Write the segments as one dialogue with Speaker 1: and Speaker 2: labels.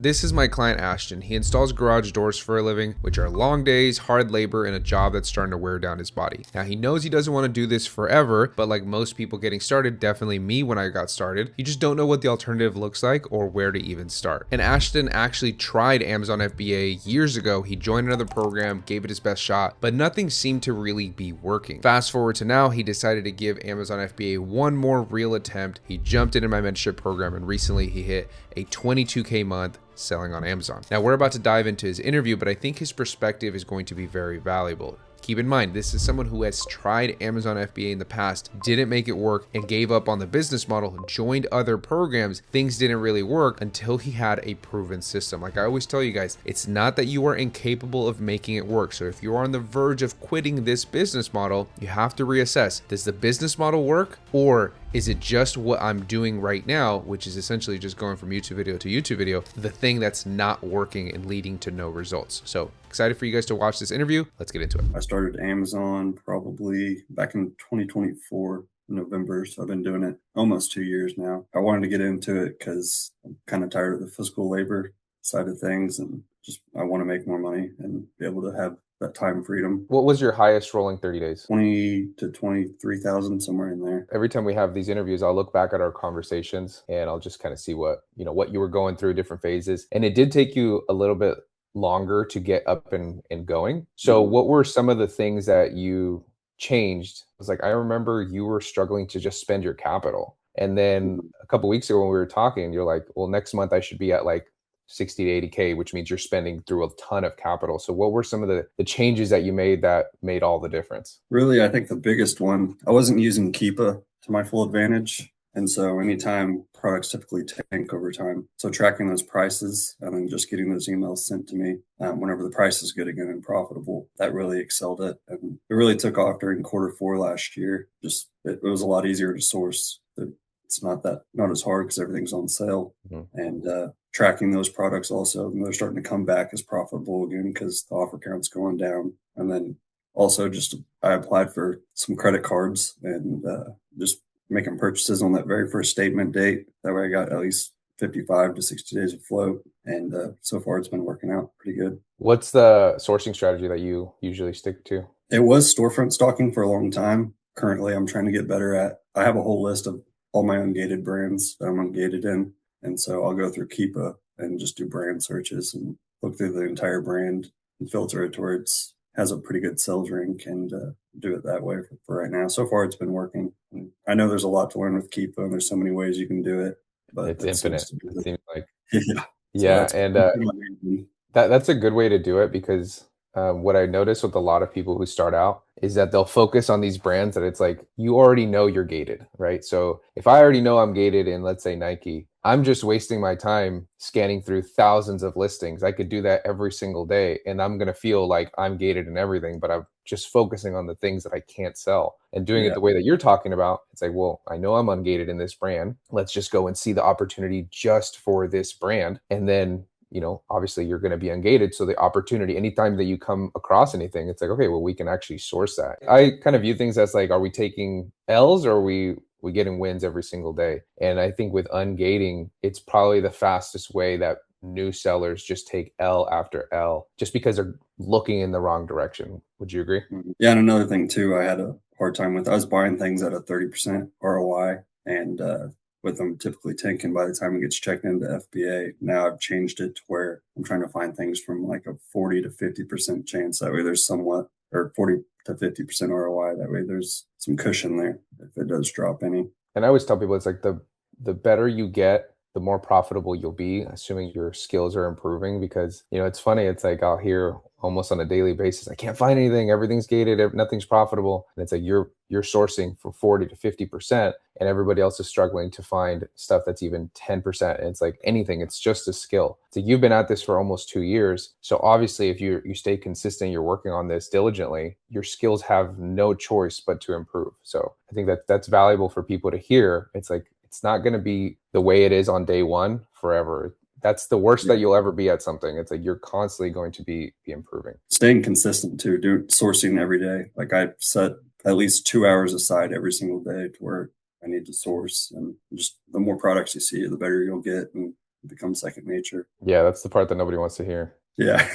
Speaker 1: This is my client Ashton. He installs garage doors for a living, which are long days, hard labor, and a job that's starting to wear down his body. Now, he knows he doesn't want to do this forever, but like most people getting started, definitely me when I got started, you just don't know what the alternative looks like or where to even start. And Ashton actually tried Amazon FBA years ago. He joined another program, gave it his best shot, but nothing seemed to really be working. Fast forward to now, he decided to give Amazon FBA one more real attempt. He jumped into my mentorship program, and recently he hit a 22K month selling on Amazon. Now we're about to dive into his interview, but I think his perspective is going to be very valuable. Keep in mind, this is someone who has tried Amazon FBA in the past, didn't make it work, and gave up on the business model, joined other programs. Things didn't really work until he had a proven system. Like I always tell you guys, it's not that you are incapable of making it work. So if you're on the verge of quitting this business model, you have to reassess, does the business model work, or is it just what I'm doing right now, which is essentially just going from YouTube video to YouTube video, the thing that's not working and leading to no results? So excited for you guys to watch this interview. Let's get into it.
Speaker 2: I started Amazon probably back in 2024, November. So I've been doing it almost 2 years now. I wanted to get into it because I'm kind of tired of the physical labor side of things, and just I want to make more money and be able to have that time freedom.
Speaker 1: What was your highest rolling 30 days?
Speaker 2: 20 to 23,000, somewhere in there.
Speaker 1: Every time we have these interviews, I'll look back at our conversations and I'll just kind of see what you were going through, different phases. And it did take you a little bit longer to get up and going. So what were some of the things that you changed? It was like, I remember you were struggling to just spend your capital. And then a couple of weeks ago when we were talking, you're like, well, next month I should be at like 60 to 80K, which means you're spending through a ton of capital. So what were some of the changes that you made that made all the difference?
Speaker 2: Really, I think the biggest one, I wasn't using Keepa to my full advantage. And so anytime products typically tank over time. So tracking those prices and then just getting those emails sent to me whenever the price is good again and profitable, that really excelled it. And it really took off during Q4 last year. Just it was a lot easier to source. It's not as hard because everything's on sale.
Speaker 1: Mm-hmm.
Speaker 2: And tracking those products also, and they're starting to come back as profitable again because the offer count's going down. And then also just I applied for some credit cards and just making purchases on that very first statement date. That way I got at least 55 to 60 days of float. And so far it's been working out pretty good.
Speaker 1: What's the sourcing strategy that you usually stick to?
Speaker 2: It was storefront stocking for a long time. Currently, I'm trying to get better at, I have a whole list of all my ungated brands that I'm ungated in. And so I'll go through Keepa and just do brand searches and look through the entire brand and filter it to where it has a pretty good sales rank and do it that way for right now. So far, it's been working. And I know there's a lot to learn with Keepa, and there's so many ways you can do it. But
Speaker 1: It's infinite. It seems like.
Speaker 2: yeah.
Speaker 1: Yeah,
Speaker 2: So
Speaker 1: and that's a good way to do it because what I notice with a lot of people who start out is that they'll focus on these brands that it's like you already know you're gated, right? So if I already know I'm gated in, let's say, Nike, I'm just wasting my time scanning through thousands of listings. I could do that every single day, and I'm going to feel like I'm gated in everything, but I'm just focusing on the things that I can't sell and doing it the way that you're talking about. It's like, well, I know I'm ungated in this brand. Let's just go and see the opportunity just for this brand. And then obviously you're going to be ungated. So the opportunity, anytime that you come across anything, it's like, okay, well, we can actually source that. I kind of view things as like, are we taking L's or are we getting wins every single day? And I think with ungating, it's probably the fastest way that new sellers just take L after L just because they're looking in the wrong direction. Would you agree?
Speaker 2: Yeah. And another thing too, I had a hard time with, I was buying things at a 30% ROI and, with them typically tanking by the time it gets checked into FBA. Now I've changed it to where I'm trying to find things from like a 40 to 50% chance. That way there's somewhat, or 40 to 50% ROI. That way there's some cushion there if it does drop any.
Speaker 1: And I always tell people it's like the better you get, the more profitable you'll be, assuming your skills are improving. Because it's funny, it's like I'll hear almost on a daily basis, I can't find anything, everything's gated, nothing's profitable. And it's like you're sourcing for 40 to 50%, and everybody else is struggling to find stuff that's even 10%. And it's like anything, it's just a skill. So you've been at this for almost 2 years. So obviously if you stay consistent, you're working on this diligently, your skills have no choice but to improve. So I think that's valuable for people to hear. It's like, it's not going to be the way it is on day one forever. That's the worst that you'll ever be at something. It's like you're constantly going to be improving.
Speaker 2: Staying consistent too, sourcing every day. Like I set at least 2 hours aside every single day to where I need to source, and just the more products you see, the better you'll get. And It becomes second nature.
Speaker 1: Yeah, that's the part that nobody wants to hear.
Speaker 2: Yeah.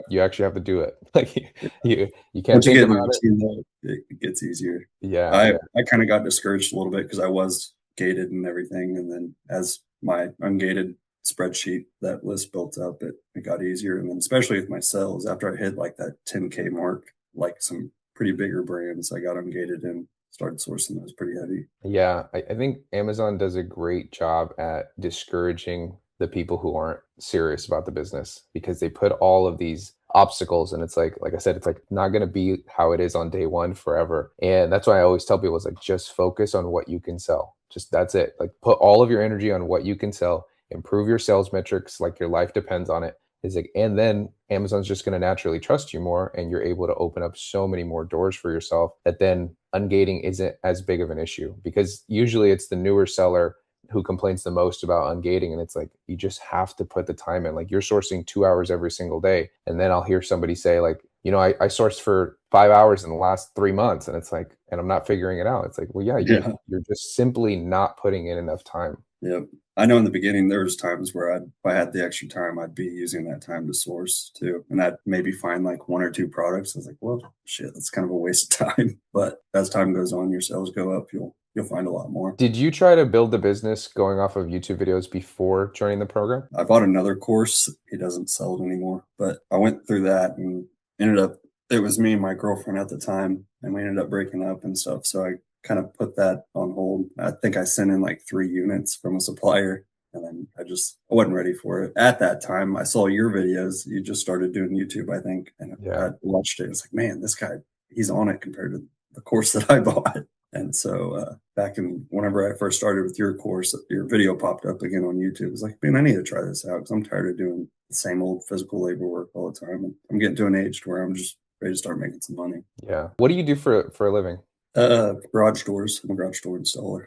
Speaker 1: You actually have to do it. Like you can't
Speaker 2: Once you
Speaker 1: think
Speaker 2: get in the
Speaker 1: about it.
Speaker 2: routine, though, it gets easier.
Speaker 1: Yeah,
Speaker 2: I kind of got discouraged a little bit because I was gated and everything, and then as my ungated spreadsheet, that list built up, it got easier, and then especially with my sales, after I hit like that 10K mark, like some pretty bigger brands, I got ungated and started sourcing those pretty heavy.
Speaker 1: yeah. I think Amazon does a great job at discouraging the people who aren't serious about the business because they put all of these obstacles and it's like I said, it's like not gonna be how it is on day one forever. And that's why I always tell people is like just focus on what you can sell. Just that's it. Like put all of your energy on what you can sell, improve your sales metrics, like your life depends on it. Is like, and then Amazon's just going to naturally trust you more, and you're able to open up so many more doors for yourself that then ungating isn't as big of an issue because usually it's the newer seller who complains the most about ungating, and it's like you just have to put the time in. Like you're sourcing 2 hours every single day, and then I'll hear somebody say like, I sourced for 5 hours in the last 3 months, and it's like, and I'm not figuring it out. It's like, well, yeah,
Speaker 2: Yeah.
Speaker 1: you're just simply not putting in enough time.
Speaker 2: Yep. I know in the beginning there was times where if I had the extra time, I'd be using that time to source too, and I'd maybe find like one or two products. I was like, well, shit, that's kind of a waste of time. But as time goes on, your sales go up. You'll find a lot more.
Speaker 1: Did you try to build the business going off of YouTube videos before joining the program?
Speaker 2: I bought another course. He doesn't sell it anymore, but I went through that and ended up. It was me and my girlfriend at the time, and we ended up breaking up and stuff. So I kind of put that on hold. I think I sent in like 3 units from a supplier, and then I wasn't ready for it at that time. I saw your videos. You just started doing YouTube, I think, and
Speaker 1: Yeah.
Speaker 2: I watched it. It's like, man, this guy, he's on it compared to the course that I bought. And so back in whenever I first started with your course, your video popped up again on YouTube. It was like, man, I need to try this out because I'm tired of doing the same old physical labor work all the time. And I'm getting to an age where I'm just ready to start making some money.
Speaker 1: Yeah. What do you do for a living?
Speaker 2: Garage doors. I'm a garage door installer.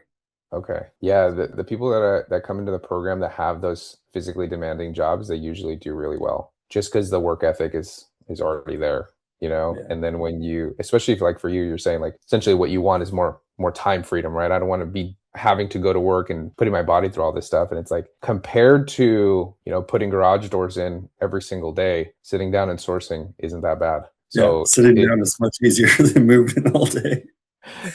Speaker 1: Okay. Yeah, the people that come into the program that have those physically demanding jobs, they usually do really well. Just because the work ethic is already there, you know?
Speaker 2: Yeah.
Speaker 1: And then when you, especially if like for you, you're saying like essentially what you want is more time freedom, right? I don't want to be having to go to work and putting my body through all this stuff. And it's like compared to, putting garage doors in every single day, sitting down and sourcing isn't that bad.
Speaker 2: Yeah.
Speaker 1: So
Speaker 2: Sitting
Speaker 1: it,
Speaker 2: down is much easier than moving all day.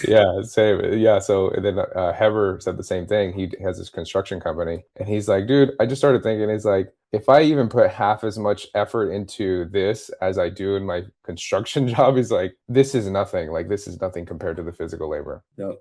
Speaker 1: yeah, same. Yeah. So and then Heber said the same thing. He has this construction company, and he's like, dude, I just started thinking, it's like, if I even put half as much effort into this as I do in my construction job, is like, this is nothing. Like, this is nothing compared to the physical labor.
Speaker 2: Yep.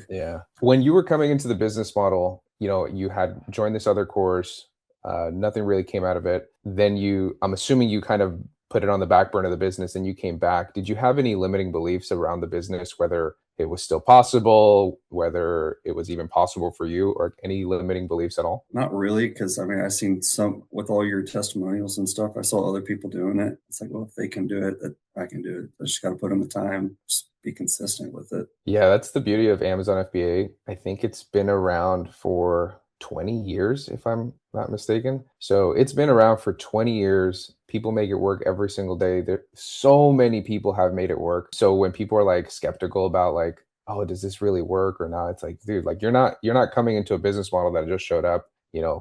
Speaker 1: Yeah. When you were coming into the business model, you had joined this other course, nothing really came out of it. Then I'm assuming you kind of put it on the back burner of the business and you came back. Did you have any limiting beliefs around the business, whether it was still possible, whether it was even possible for you, or any limiting beliefs at all?
Speaker 2: Not really, because I mean, I've seen some with all your testimonials and stuff. I saw other people doing it. It's like, well, if they can do it, that I can do it. I just got to put in the time, just be consistent with it.
Speaker 1: Yeah, that's the beauty of Amazon FBA. I think it's been around for 20 years, if I'm not mistaken. So it's been around for 20 years. People make it work every single day. There, so many people have made it work. So when people are like skeptical about like, oh, does this really work or not? It's like, dude, like you're not coming into a business model that just showed up,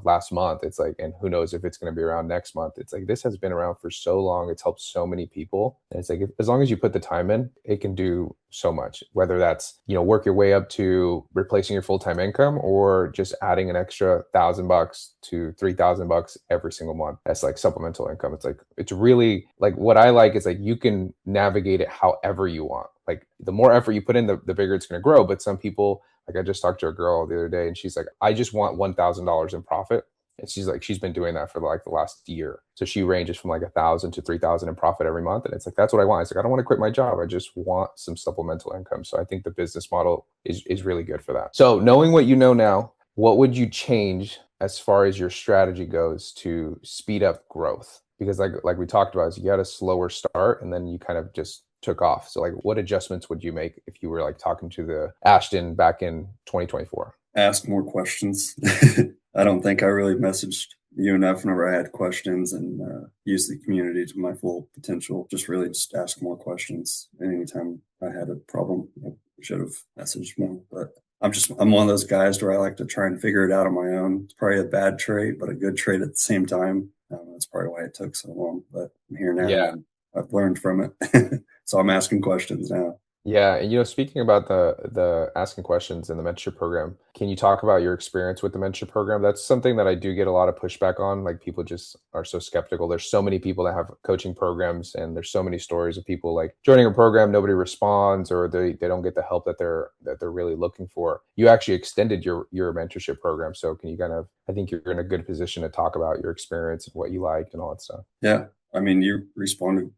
Speaker 1: last month. It's like, and who knows if it's going to be around next month. It's like this has been around for so long. It's helped so many people. And it's like as long as you put the time in, it can do so much. Whether that's, work your way up to replacing your full-time income or just adding an extra $1,000 to $3,000 every single month. That's like supplemental income. It's like it's really like what I like is like you can navigate it however you want. Like the more effort you put in, the bigger it's going to grow. But some people, like I just talked to a girl the other day and she's like, I just want $1,000 in profit. And she's like, she's been doing that for like the last year. So she ranges from like 1,000 to 3,000 in profit every month. And it's like, that's what I want. It's like, I don't want to quit my job. I just want some supplemental income. So I think the business model is really good for that. So knowing what you know now, what would you change as far as your strategy goes to speed up growth? Because like we talked about, is you had a slower start and then you kind of just took off. So like what adjustments would you make if you were like talking to the Ashton back in 2024?
Speaker 2: Ask more questions. I don't think I really messaged you enough whenever I had questions and use the community to my full potential. Just ask more questions. And anytime I had a problem, I should have messaged more. But I'm one of those guys where I like to try and figure it out on my own. It's probably a bad trait, but a good trait at the same time. That's probably why it took so long, but I'm here now
Speaker 1: Yeah.
Speaker 2: and I've learned from it. So I'm asking questions now.
Speaker 1: Yeah, and speaking about the asking questions in the mentorship program, can you talk about your experience with the mentorship program? That's something that I do get a lot of pushback on. Like people just are so skeptical. There's so many people that have coaching programs, and there's so many stories of people like joining a program, nobody responds, or they don't get the help that they're really looking for. You actually extended your mentorship program, so can you kind of? I think you're in a good position to talk about your experience and what you liked and all that stuff.
Speaker 2: Yeah. I mean, you responded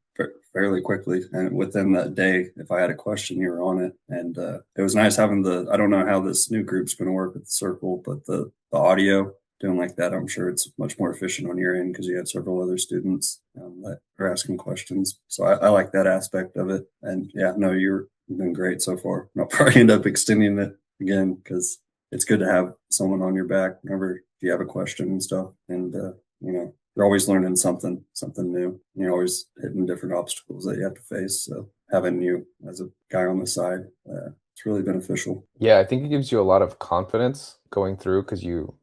Speaker 2: fairly quickly, and within that day, if I had a question, you were on it. And it was nice having I don't know how this new group's going to work with the circle, but the audio doing like that, I'm sure it's much more efficient on your end because you have several other students that are asking questions. So I like that aspect of it. And yeah, no, you've been great so far. I'll probably end up extending it again because it's good to have someone on your back whenever you have a question and stuff. And you're always learning something new. You're always hitting different obstacles that you have to face. So having you as a guy on the side, it's really beneficial.
Speaker 1: Yeah, I think it gives you a lot of confidence going through because you're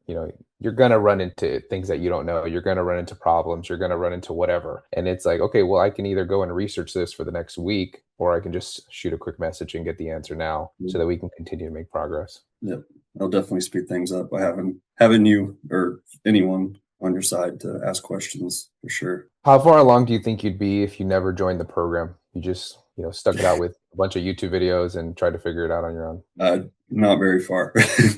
Speaker 1: gonna run into things that you don't know. You're gonna run into problems. You're gonna run into whatever. And it's like, okay, well, I can either go and research this for the next week, or I can just shoot a quick message and get the answer now so that we can continue to make progress.
Speaker 2: Yep. I'll definitely speed things up by having you or anyone on your side to ask questions for sure.
Speaker 1: How far along do you think you'd be if you never joined the program? You just, stuck it out with a bunch of YouTube videos and tried to figure it out on your own.
Speaker 2: Not very far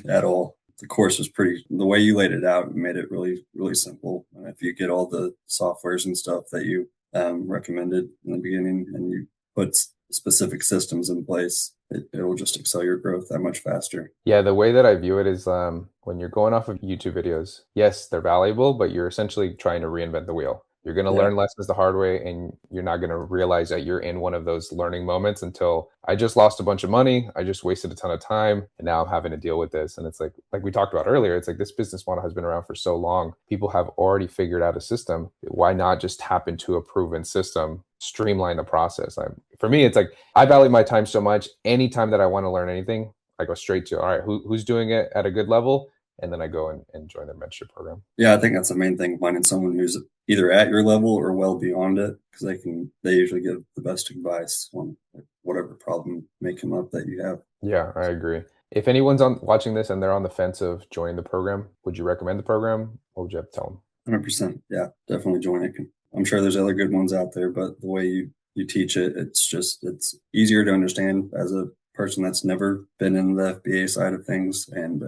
Speaker 2: at all. The course was the way you laid it out made it really, really simple. And if you get all the softwares and stuff that you recommended in the beginning and you put specific systems in place, it'll just excel your growth that much faster.
Speaker 1: Yeah, the way that I view it is when you're going off of YouTube videos, yes, they're valuable, but you're essentially trying to reinvent the wheel. You're going to
Speaker 2: Yeah.
Speaker 1: learn lessons the hard way, and you're not going to realize that you're in one of those learning moments until I just lost a bunch of money. I just wasted a ton of time, and now I'm having to deal with this. And it's like we talked about earlier, it's like this business model has been around for so long. People have already figured out a system. Why not just tap into a proven system, streamline the process? For me, it's like I value my time so much. Anytime that I want to learn anything, I go straight to, all right, who's doing it at a good level? And then I go and join their mentorship program.
Speaker 2: Yeah, I think that's the main thing, finding someone who's either at your level or well beyond it, because they usually give the best advice on whatever problem may come up that you have.
Speaker 1: Yeah, I agree. If anyone's watching this and they're on the fence of joining the program, would you recommend the program? What would you have to tell them?
Speaker 2: 100%. Yeah, definitely join it. I'm sure there's other good ones out there, but the way you teach it, it's easier to understand as a person that's never been in the FBA side of things. And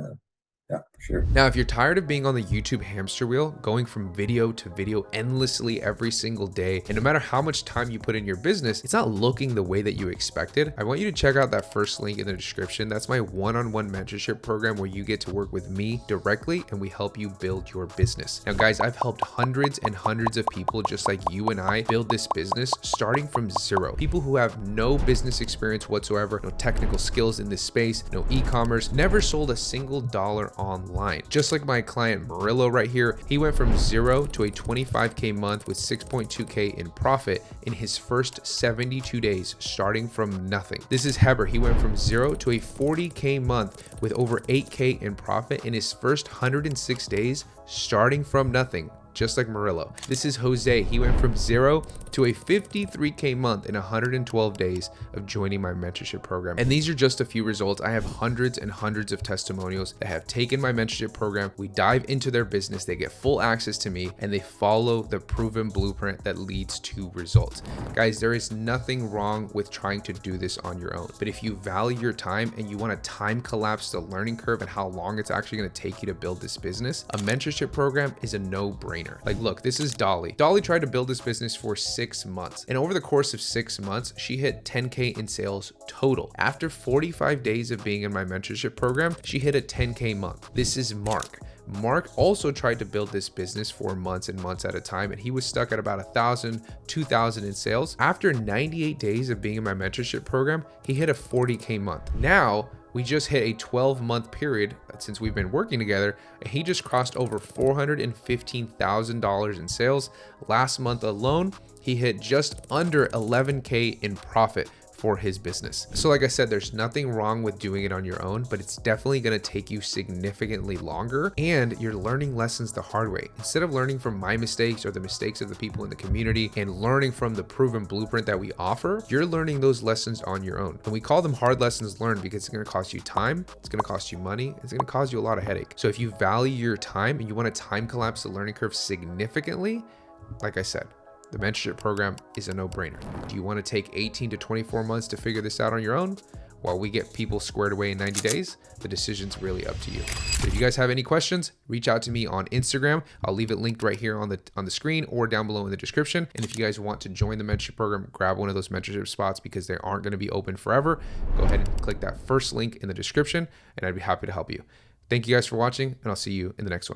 Speaker 2: yeah, for sure.
Speaker 1: Now, if you're tired of being on the YouTube hamster wheel, going from video to video endlessly every single day, and no matter how much time you put in your business, it's not looking the way that you expected, I want you to check out that first link in the description. That's my one-on-one mentorship program where you get to work with me directly and we help you build your business. Now, guys, I've helped hundreds and hundreds of people just like you and I build this business starting from zero. People who have no business experience whatsoever, no technical skills in this space, no e-commerce, never sold a single dollar online. Just like my client Murillo right here, he went from zero to a 25K month with 6.2K in profit in his first 72 days, starting from nothing. This is Heber. He went from zero to a 40K month with over 8K in profit in his first 106 days, starting from nothing. Just like Murillo. This is Jose. He went from zero to a 53K month in 112 days of joining my mentorship program. And these are just a few results. I have hundreds and hundreds of testimonials that have taken my mentorship program. We dive into their business, they get full access to me, and they follow the proven blueprint that leads to results. Guys, there is nothing wrong with trying to do this on your own. But if you value your time and you want to time collapse the learning curve and how long it's actually going to take you to build this business, a mentorship program is a no-brainer. Like, look, this is Dolly. Dolly tried to build this business for 6 months. And over the course of 6 months, she hit 10K in sales total. After 45 days of being in my mentorship program, she hit a 10K month. This is Mark. Mark also tried to build this business for months and months at a time, and he was stuck at about 1,000, 2,000 in sales. After 98 days of being in my mentorship program, he hit a 40K month. Now, we just hit a 12-month period since we've been working together, and he just crossed over $415,000 in sales. Last month alone, he hit just under 11K in profit for his business. So like I said, there's nothing wrong with doing it on your own, but it's definitely going to take you significantly longer, and you're learning lessons the hard way. Instead of learning from my mistakes or the mistakes of the people in the community and learning from the proven blueprint that we offer, you're learning those lessons on your own. And we call them hard lessons learned because it's going to cost you time, it's going to cost you money, it's going to cause you a lot of headache. So if you value your time and you want to time collapse the learning curve significantly, like I said, the mentorship program is a no-brainer. Do you want to take 18 to 24 months to figure this out on your own while we get people squared away in 90 days? The decision's really up to you. So if you guys have any questions, reach out to me on Instagram. I'll leave it linked right here on the screen or down below in the description. And if you guys want to join the mentorship program, grab one of those mentorship spots because they aren't going to be open forever. Go ahead and click that first link in the description and I'd be happy to help you. Thank you guys for watching, and I'll see you in the next one.